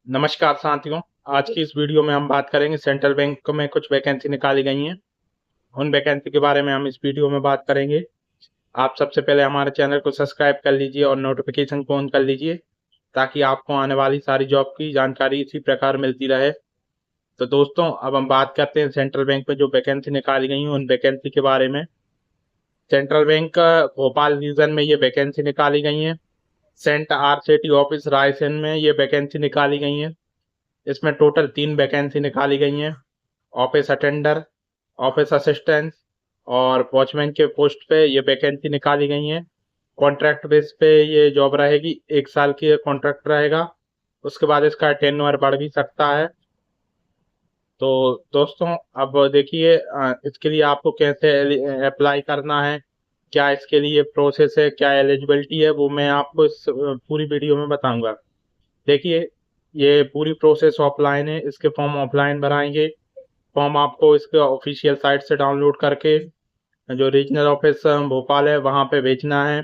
नमस्कार साथियों। आज की इस वीडियो में हम बात करेंगे सेंट्रल बैंक में कुछ वैकेंसी निकाली गई हैं। उन वैकेंसी के बारे में हम इस वीडियो में बात करेंगे। आप सबसे पहले हमारे चैनल को सब्सक्राइब कर लीजिए और नोटिफिकेशन को ऑन कर लीजिए ताकि आपको आने वाली सारी जॉब की जानकारी इसी प्रकार मिलती रहे। तो दोस्तों, अब हम बात करते हैं सेंट्रल बैंक में जो वैकेंसी निकाली गई हैं उन वैकेंसी के बारे में। सेंट्रल बैंक भोपाल रीजन में ये वैकेंसी निकाली गई हैं। सेंट आरसीटी ऑफिस रायसेन में ये वैकेंसी निकाली गई हैं। इसमें टोटल 3 वैकेंसी निकाली गई हैं। ऑफिस अटेंडर, ऑफिस असिस्टेंट और वॉचमैन के पोस्ट पे ये वैकेंसी निकाली गई हैं। कॉन्ट्रैक्ट बेस पे ये जॉब रहेगी, 1 साल की कॉन्ट्रैक्ट रहेगा। उसके बाद इसका टेन्योर बढ़ भी सकता है। तो दोस्तों, अब देखिए इसके लिए आपको कैसे अप्लाई करना है, क्या इसके लिए प्रोसेस है, क्या एलिजिबिलिटी है, वो मैं आपको इस पूरी वीडियो में बताऊंगा। देखिए, ये पूरी प्रोसेस ऑफलाइन है। इसके फॉर्म ऑफलाइन भराएंगे। फॉर्म आपको इसके ऑफिशियल साइट से डाउनलोड करके जो रीजनल ऑफिस भोपाल है वहां पे भेजना है।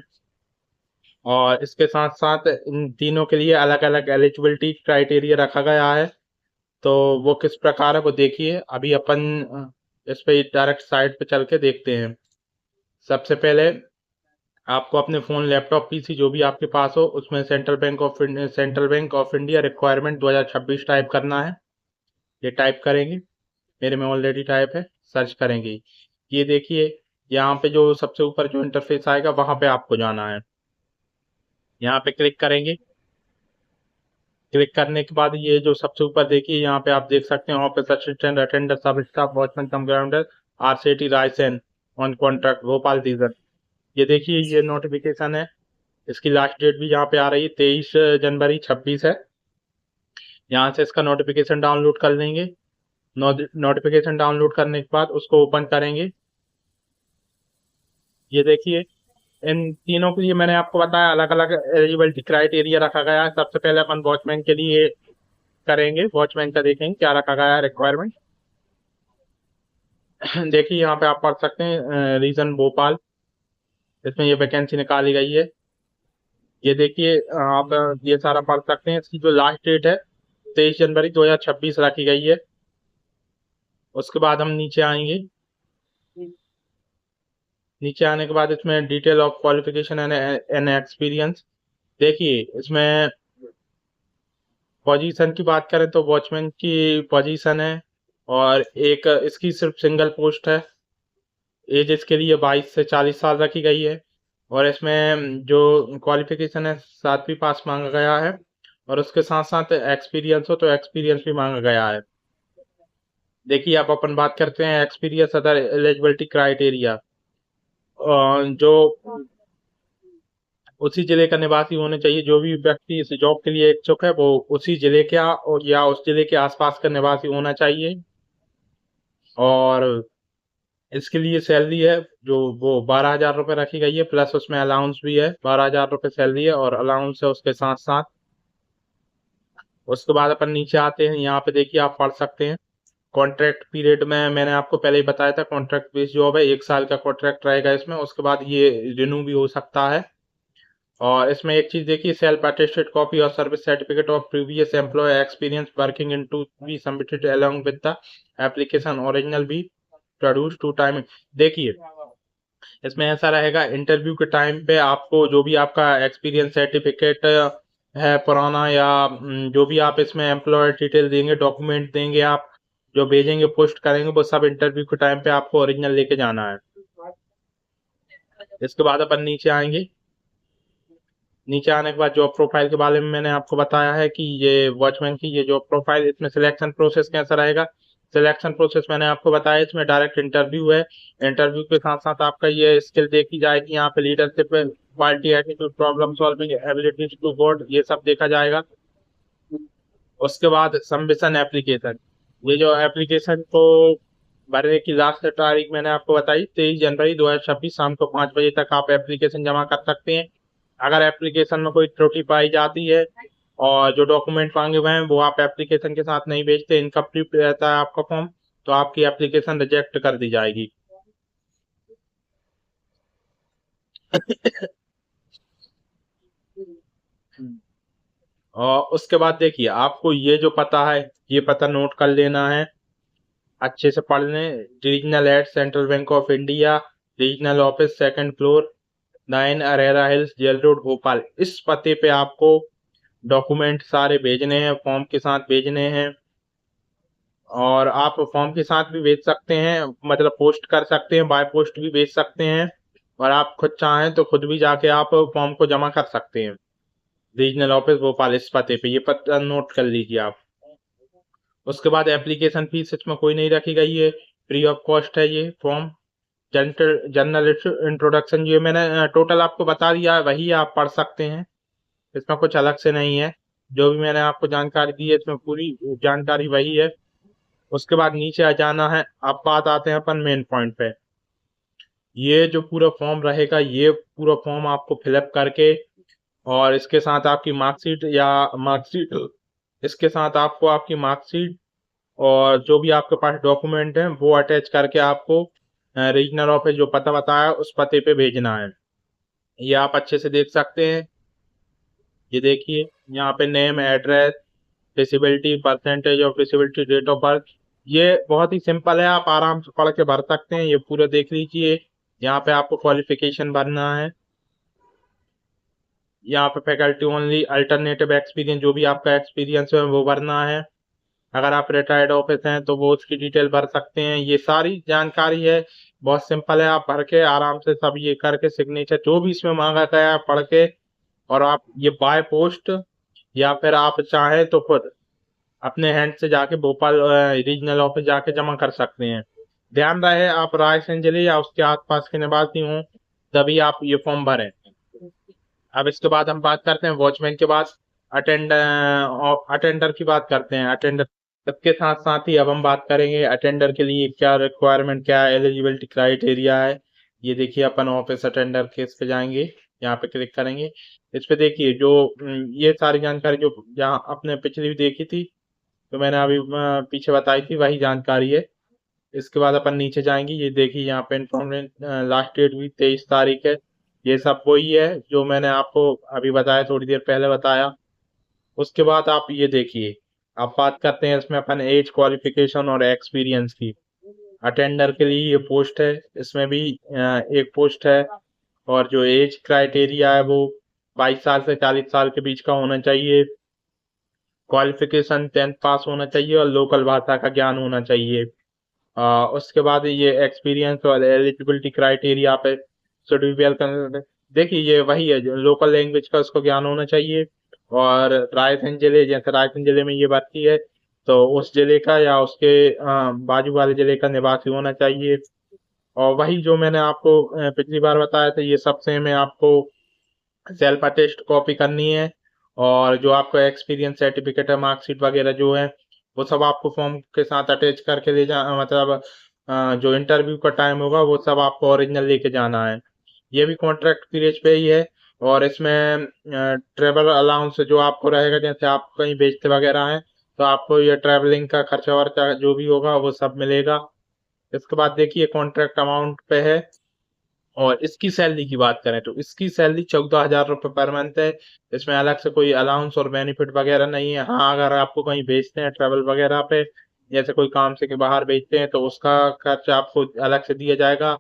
और इसके साथ साथ इन तीनों के लिए अलग अलग एलिजिबिलिटी क्राइटेरिया रखा गया है। तो वो किस प्रकार है वो देखिए। अभी अपन इस पे डायरेक्ट साइट पे चल के देखते हैं। सबसे पहले आपको अपने फोन, लैपटॉप, पीसी जो भी आपके पास हो उसमें central bank of India requirement 2026 type करना है। ये टाइप करेंगे। मेरे में ऑलरेडी टाइप है। सर्च करेंगे। ये देखिए, यहाँ पे जो सबसे ऊपर जो इंटरफेस आएगा वहां पे आपको जाना है। यहाँ पे क्लिक करेंगे। क्लिक करने के बाद ये जो सबसे ऊपर देखिए, यहाँ पे आप देख सकते हैं office assistant, attender, sub staff, watchman cum grounder, RCT Raisen on contract Bhopal region. ये देखिए, ये नोटिफिकेशन है। इसकी लास्ट डेट भी यहाँ पे आ रही है, 23 जनवरी 26 है। यहाँ से इसका नोटिफिकेशन डाउनलोड कर लेंगे। नोटिफिकेशन डाउनलोड करने के बाद उसको ओपन करेंगे। ये देखिए, इन तीनों के लिए मैंने आपको बताया अलग अलग एलिजिबिलिटी क्राइटेरिया रखा गया है। सबसे पहले अपन वॉचमैन के लिए करेंगे। वॉचमैन का देखेंगे क्या रखा गया है रिक्वायरमेंट। देखिए, यहाँ पे आप पढ़ सकते हैं रीजन भोपाल, इसमें ये वैकेंसी निकाली गई है। ये देखिए, आप ये सारा पढ़ सकते हैं। इसकी जो लास्ट डेट है 23 जनवरी 2026 रखी गई है। उसके बाद हम नीचे आएंगे। नीचे आने के बाद इसमें detail of qualification and experience. देखिए, इसमें पोजीशन की बात करें तो वॉचमैन की पोजीशन है और एक इसकी सिर्फ सिंगल पोस्ट है। एज इसके लिए 22 से 40 साल रखी गई है। और इसमें जो क्वालिफिकेशन है 7वीं पास मांगा गया है। और उसके साथ साथ एक्सपीरियंस हो तो एक्सपीरियंस भी मांगा गया है। देखिए, अब अपन बात करते हैं एक्सपीरियंस अदर एलिजिबिलिटी क्राइटेरिया। जो उसी जिले का निवासी होने चाहिए। जो भी व्यक्ति इस जॉब के लिए इच्छुक है वो उसी जिले का और या उस जिले के आसपास का निवासी होना चाहिए। और इसके लिए सैलरी है जो वो 12,000 रुपये रखी गई है, प्लस उसमें अलाउंस भी है। 12,000 रुपये सैलरी है और अलाउंस है उसके साथ साथ। उसके बाद अपन नीचे आते हैं। यहाँ पे देखिए, आप पढ़ सकते हैं कॉन्ट्रैक्ट पीरियड में। मैंने आपको पहले ही बताया था कॉन्ट्रैक्ट बेस्ड जॉब है, 1 साल का कॉन्ट्रैक्ट रहेगा इसमें। उसके बाद ये रिन्यू भी हो सकता है। और इसमें एक चीज देखिए, सेल्फ अटेस्टेड कॉपी और service certificate of previous employ experience working in to be submitted along with the application, original be produce to time. देखिए, इसमें ऐसा रहेगा, इंटरव्यू के टाइम पे आपको जो भी आपका एक्सपीरियंस सर्टिफिकेट है पुराना या जो भी आप इसमें एम्प्लॉय डिटेल देंगे, डॉक्यूमेंट देंगे, आप जो भेजेंगे, पोस्ट करेंगे, वो सब इंटरव्यू के टाइम पे आपको ओरिजिनल लेके जाना है। इसके बाद अपन नीचे आएंगे। नीचे आने के बाद जॉब प्रोफाइल के बारे में मैंने आपको बताया है कि ये वॉचमैन की ये जॉब प्रोफाइल। इसमें सिलेक्शन प्रोसेस कैसा रहेगा। सिलेक्शन प्रोसेस मैंने आपको बताया, इसमें डायरेक्ट इंटरव्यू है। इंटरव्यू के साथ साथ आपका ये स्किल देखी जाएगी। यहाँ पे leadership, quality, attitude, problem solving abilities to code, ये सब देखा जाएगा। उसके बाद सबमिशन एप्लीकेशन। ये जो एप्लीकेशन को भरने की लास्ट तारीख मैंने आपको बताई, 23 जनवरी 2026 शाम को 5 बजे तक आप एप्लीकेशन जमा कर सकते हैं। अगर एप्लीकेशन में कोई त्रुटि पाई जाती है और जो डॉक्यूमेंट मांगे हुए हैं वो आप एप्लीकेशन के साथ नहीं भेजते, इनकम्प्लीट रहता है आपका फॉर्म, तो आपकी एप्लीकेशन रिजेक्ट कर दी जाएगी। और उसके बाद देखिए आपको ये जो पता है ये पता नोट कर लेना है, अच्छे से पढ़ लें। Regional head central bank of India, regional office, second floor, 9 Arera hills, jail road, Bhopal. इस पते पे आपको डॉक्यूमेंट सारे भेजने हैं, फॉर्म के साथ भेजने हैं। और आप फॉर्म के साथ भी भेज सकते हैं, मतलब पोस्ट कर सकते हैं, बाय पोस्ट भी भेज सकते हैं। और आप खुद चाहें तो खुद भी जाके आप फॉर्म को जमा कर सकते हैं रीजनल ऑफिस भोपाल, इस पते पे। ये पता नोट कर लीजिए आप। उसके बाद एप्लीकेशन फीस इसमें कोई नहीं रखी गई है, फ्री ऑफ कॉस्ट है ये फॉर्म। जनरल इंट्रोडक्शन ये मैंने टोटल आपको बता दिया है, वही आप पढ़ सकते हैं, इसमें कुछ अलग से नहीं है। जो भी मैंने आपको जानकारी दी है इसमें पूरी जानकारी वही है। उसके बाद नीचे आ जाना है। अब बात आते हैं अपन मेन पॉइंट पे। ये जो पूरा फॉर्म रहेगा, ये पूरा फॉर्म आपको फिलअप करके और इसके साथ आपकी मार्कशीट या मार्कशीट इसके साथ आपको आपकी मार्कशीट और जो भी आपके पास डॉक्यूमेंट हैं वो अटैच करके आपको रीजनल ऑफिस जो पता बताया उस पते पे भेजना है। ये आप अच्छे से देख सकते हैं। ये देखिए यहाँ पे name, address, disability, percentage of disability, date of birth. ये बहुत ही सिंपल है, आप आराम से पढ़ के भर सकते हैं। ये पूरा देख लीजिए। यहाँ पे आपको क्वालिफिकेशन भरना है। यहाँ पे फैकल्टी ओनली, अल्टरनेटिव एक्सपीरियंस, जो भी आपका एक्सपीरियंस है वो भरना है। अगर आप रिटायर्ड ऑफिस हैं तो वो उसकी डिटेल भर सकते हैं। ये सारी जानकारी है, बहुत सिंपल है, आप भर के आराम से सब ये करके सिग्नेचर जो भी इसमें मांगा गया है पढ़ के और आप ये बाय पोस्ट या फिर आप चाहें तो खुद अपने हैंड से जाके भोपाल रीजनल ऑफिस जाके जमा कर सकते हैं। ध्यान रहे आप रायसेन जिले या उसके आसपास के निवासी हों तभी आप ये फॉर्म भरें। अब इसके बाद हम बात करते हैं वॉचमैन के बाद अटेंडर की बात करते हैं। अटेंडर इसके साथ साथ ही अब हम बात करेंगे अटेंडर के लिए क्या रिक्वायरमेंट, क्या एलिजिबिलिटी क्राइटेरिया है। ये देखिए अपन ऑफिस अटेंडर के इस पे जाएंगे, यहाँ पे क्लिक करेंगे। इस पे देखिए जो ये सारी जानकारी जो जहाँ आपने पिछली भी देखी थी तो मैंने अभी पीछे बताई थी वही जानकारी है। इसके बाद अपन नीचे जाएंगे। ये देखिए यहाँ पे इन्फॉर्मेशन लास्ट डेट भी 23 तारीख है। ये सब वही है जो मैंने आपको अभी बताया, थोड़ी देर पहले बताया। उसके बाद आप ये देखिए, आप बात करते हैं इसमें अपन एज, क्वालिफिकेशन और एक्सपीरियंस की। अटेंडर के लिए ये पोस्ट है, इसमें भी एक पोस्ट है। और जो एज क्राइटेरिया है वो 22 साल से 40 साल के बीच का होना चाहिए। क्वालिफिकेशन 10th पास होना चाहिए और लोकल भाषा का ज्ञान होना चाहिए। उसके बाद ये एक्सपीरियंस और एलिजिबिलिटी क्राइटेरिया पे शुड बी वेल। देखिए ये वही है जो लोकल लैंग्वेज का उसको ज्ञान होना चाहिए। और रायसेन जिले, जैसे रायसेन जिले में ये भर्ती है तो उस जिले का या उसके बाजू वाले जिले का निवासी होना चाहिए। और वही जो मैंने आपको पिछली बार बताया था ये सब सेम है। आपको सेल्फ अटेस्ट कॉपी करनी है और जो आपका एक्सपीरियंस सर्टिफिकेट है, मार्कशीट वगैरह जो है वो सब आपको फॉर्म के साथ अटैच करके ले जा, मतलब जो इंटरव्यू का टाइम होगा वो सब आपको ओरिजिनल लेके जाना है। ये भी कॉन्ट्रैक्ट पीरियड पे ही है। और इसमें ट्रेवल अलाउंस जो आपको रहेगा, जैसे आप कहीं बेचते वगैरह हैं तो आपको ये ट्रैवलिंग का खर्चा वर्चा जो भी होगा वो सब मिलेगा। इसके बाद देखिए कॉन्ट्रैक्ट अमाउंट पे है। और इसकी सैलरी की बात करें तो इसकी सैलरी 14,000 रुपये पर मंथ है। इसमें अलग से कोई अलाउंस और बेनिफिट वगैरह नहीं है। हाँ, अगर आपको कहीं भेजते हैं ट्रैवल वगैरह पे, जैसे कोई काम से के बाहर भेजते हैं तो उसका खर्च आपको अलग से दिया जाएगा।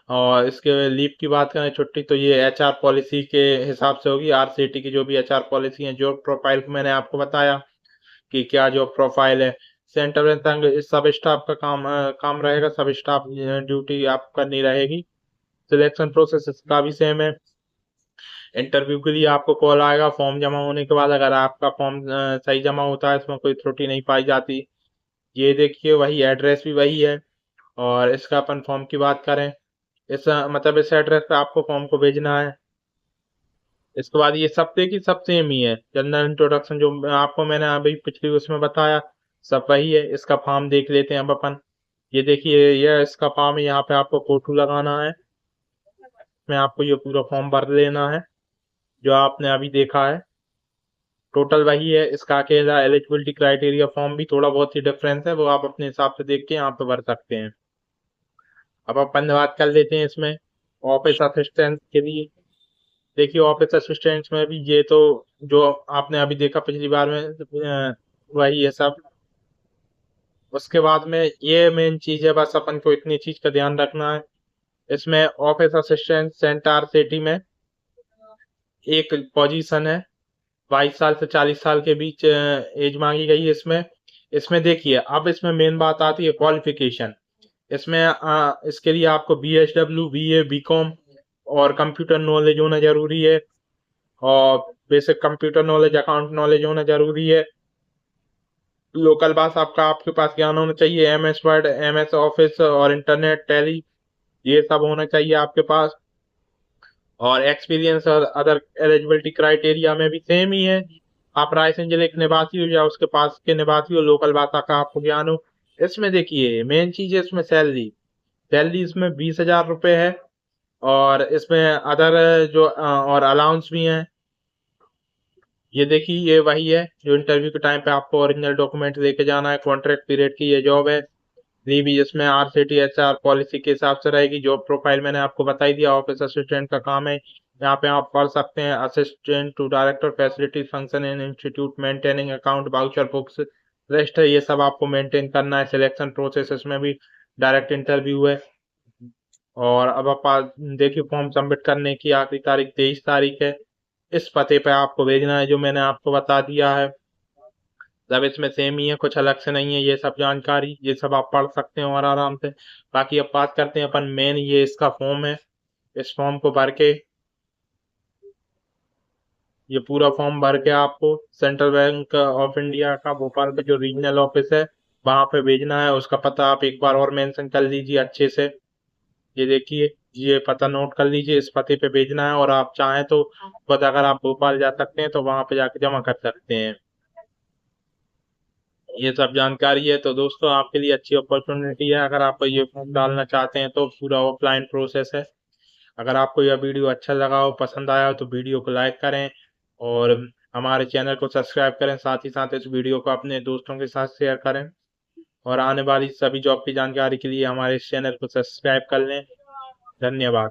और इसके लीव की बात करें, छुट्टी, तो ये एचआर पॉलिसी के हिसाब से होगी। आरसीटी की जो भी एचआर पॉलिसी है, जॉब प्रोफाइल मैंने आपको बताया कि क्या जॉब प्रोफाइल है। सेंटर तंग सब स्टाफ का काम रहेगा, सब स्टाफ ड्यूटी आप करनी रहेगी। सिलेक्शन प्रोसेस इसका भी सेम है। इंटरव्यू के लिए आपको कॉल आएगा फॉर्म जमा होने के बाद। अगर आपका फॉर्म सही जमा होता है, इसमें कोई त्रुटि नहीं पाई जाती। ये देखिए वही एड्रेस भी वही है। और इसका अपन फॉर्म की बात करें, इस मतलब इस एड्रेस पे आपको फॉर्म को भेजना है। इसके बाद ये सब देखिए सब सेम ही है। जनरल इंट्रोडक्शन जो आपको मैंने अभी पिछली उसमें बताया सब वही है। इसका फॉर्म देख लेते हैं अब अपन। ये देखिए ये इसका फॉर्म है, यहाँ पे आपको फोटो लगाना है। इसमें आपको ये पूरा फॉर्म भर लेना है जो आपने अभी देखा है। टोटल वही है। इसका अकेला एलिजिबिलिटी क्राइटेरिया फॉर्म भी थोड़ा बहुत ही डिफरेंस है, वो आप अपने हिसाब से देख के यहाँ पे भर सकते हैं। अब अपन बात कर लेते हैं इसमें ऑफिस असिस्टेंट के लिए। देखिए ऑफिस असिस्टेंट्स में भी ये तो जो आपने अभी देखा पिछली बार में वही है सब। उसके बाद में ये मेन चीज है, बस अपन को इतनी चीज का ध्यान रखना है। इसमें ऑफिस असिस्टेंट सेंटर सिटी में एक पोजीशन है, 22 साल से 40 साल के बीच एज मांगी गई है इसमें। इसमें देखिए अब इसमें मेन बात आती है क्वालिफिकेशन। इसमें इसके लिए आपको BSW BA BCom और कंप्यूटर नॉलेज होना जरूरी है, और basic computer knowledge account knowledge होना जरूरी है। लोकल भाषा आपका आपके पास ज्ञान होना चाहिए, MS वर्ड MS ऑफिस और इंटरनेट टैली ये सब होना चाहिए आपके पास। और एक्सपीरियंस और अदर एलिजिबिलिटी क्राइटेरिया में भी सेम ही है। आप रायसेन जिले के निवासी हो या उसके पास के निवासी हो, लोकल भाषा का आपको ज्ञान हो। इसमें देखिए मेन चीज है इसमें सैलरी। सैलरी इसमें 20,000 रुपये है। और इसमें अदर जो और अलाउंस भी हैं। ये देखिए ये वही है जो इंटरव्यू के टाइम पे आपको ओरिजिनल डॉक्यूमेंट लेके जाना है। कॉन्ट्रैक्ट पीरियड की ये जॉब है। जी भी इसमें RCTHR पॉलिसी के हिसाब से रहेगी। जॉब प्रोफाइल मैंने आपको बता ही दिया, ऑफिस असिस्टेंट का काम है। यहाँ पे आप पढ़ सकते हैं, assistant to director facility function in institute maintaining account voucher books rest है, ये सब आपको मेंटेन करना है। सिलेक्शन प्रोसेस इसमें भी डायरेक्ट इंटरव्यू है। और अब आप देखिए फॉर्म सबमिट करने की आखिरी तारीख 23 तारीख है। इस पते पे आपको भेजना है जो मैंने आपको बता दिया है। सब इसमें सेम ही है, कुछ अलग से नहीं है। ये सब जानकारी ये सब आप पढ़ सकते हो और आराम से। बाकी अब बात करते हैं अपन मेन, ये इसका फॉर्म है। इस फॉर्म को भर के, ये पूरा फॉर्म भर के आपको सेंट्रल बैंक ऑफ इंडिया का भोपाल का जो रीजनल ऑफिस है वहां पे भेजना है। उसका पता आप एक बार और मेंशन कर लीजिए अच्छे से। ये देखिए ये पता नोट कर लीजिए, इस पते पे भेजना है। और आप चाहें तो खुद अगर आप भोपाल जा सकते हैं तो वहां पे जाके जमा कर सकते हैं। ये सब जानकारी है तो दोस्तों आपके लिए अच्छी अपॉर्चुनिटी है। अगर आप ये फॉर्म डालना चाहते हैं तो पूरा ऑफलाइन प्रोसेस है। अगर आपको यह वीडियो अच्छा लगा हो, पसंद आया हो, तो वीडियो को लाइक करें और हमारे चैनल को सब्सक्राइब करें। साथ ही साथ इस वीडियो को अपने दोस्तों के साथ शेयर करें। और आने वाली सभी जॉब की जानकारी के लिए हमारे इस चैनल को सब्सक्राइब कर लें। धन्यवाद।